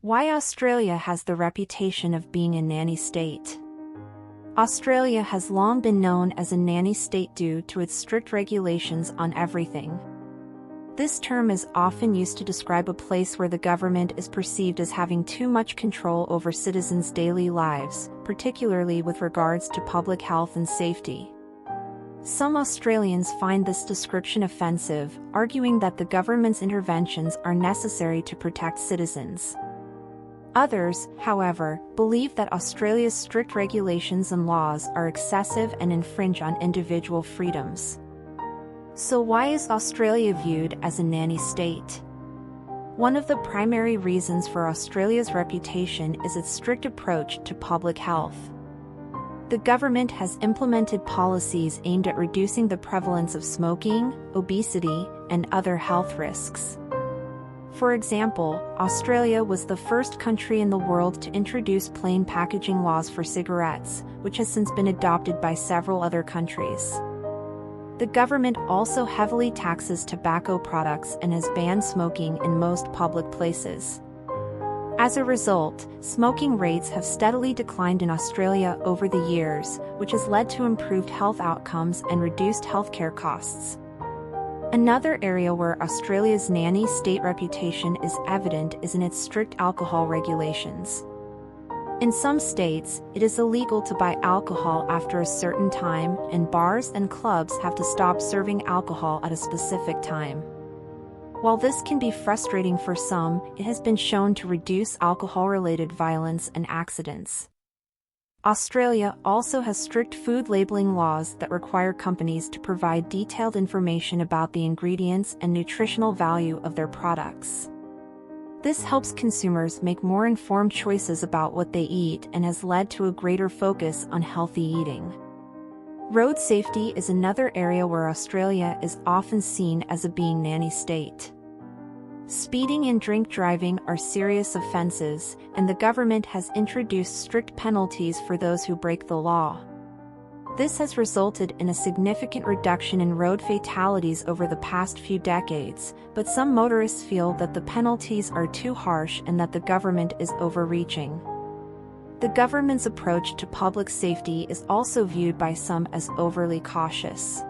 Why Australia has the reputation of being a nanny state. Australia has long been known as a nanny state due to its strict regulations on everything. This term is often used to describe a place where the government is perceived as having too much control over citizens' daily lives, particularly with regards to public health and safety. Some Australians find this description offensive, arguing that the government's interventions are necessary to protect citizens. Others, however, believe that Australia's strict regulations and laws are excessive and infringe on individual freedoms. So why is Australia viewed as a nanny state? One of the primary reasons for Australia's reputation is its strict approach to public health. The government has implemented policies aimed at reducing the prevalence of smoking, obesity, and other health risks. For example, Australia was the first country in the world to introduce plain packaging laws for cigarettes, which has since been adopted by several other countries. The government also heavily taxes tobacco products and has banned smoking in most public places. As a result, smoking rates have steadily declined in Australia over the years, which has led to improved health outcomes and reduced healthcare costs. Another area where Australia's nanny state reputation is evident is in its strict alcohol regulations. In some states, it is illegal to buy alcohol after a certain time, and bars and clubs have to stop serving alcohol at a specific time. While this can be frustrating for some, it has been shown to reduce alcohol-related violence and accidents. Australia also has strict food labeling laws that require companies to provide detailed information about the ingredients and nutritional value of their products. This helps consumers make more informed choices about what they eat and has led to a greater focus on healthy eating. Road safety is another area where Australia is often seen as a being nanny state. Speeding and drink driving are serious offenses, and the government has introduced strict penalties for those who break the law. This has resulted in a significant reduction in road fatalities over the past few decades, but some motorists feel that the penalties are too harsh and that the government is overreaching. The government's approach to public safety is also viewed by some as overly cautious.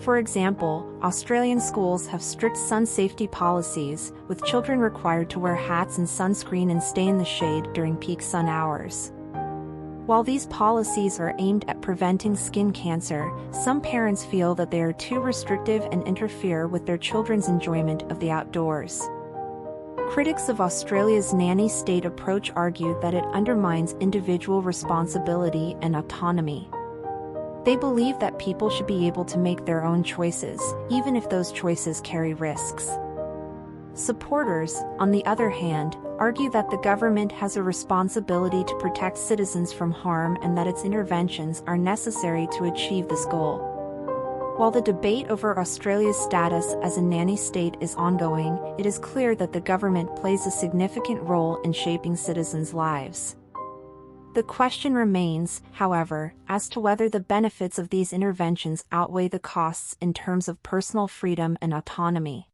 For example, Australian schools have strict sun safety policies, with children required to wear hats and sunscreen and stay in the shade during peak sun hours. While these policies are aimed at preventing skin cancer, some parents feel that they are too restrictive and interfere with their children's enjoyment of the outdoors. Critics of Australia's nanny state approach argue that it undermines individual responsibility and autonomy. They believe that people should be able to make their own choices, even if those choices carry risks. Supporters, on the other hand, argue that the government has a responsibility to protect citizens from harm and that its interventions are necessary to achieve this goal. While the debate over Australia's status as a nanny state is ongoing, it is clear that the government plays a significant role in shaping citizens' lives. The question remains, however, as to whether the benefits of these interventions outweigh the costs in terms of personal freedom and autonomy.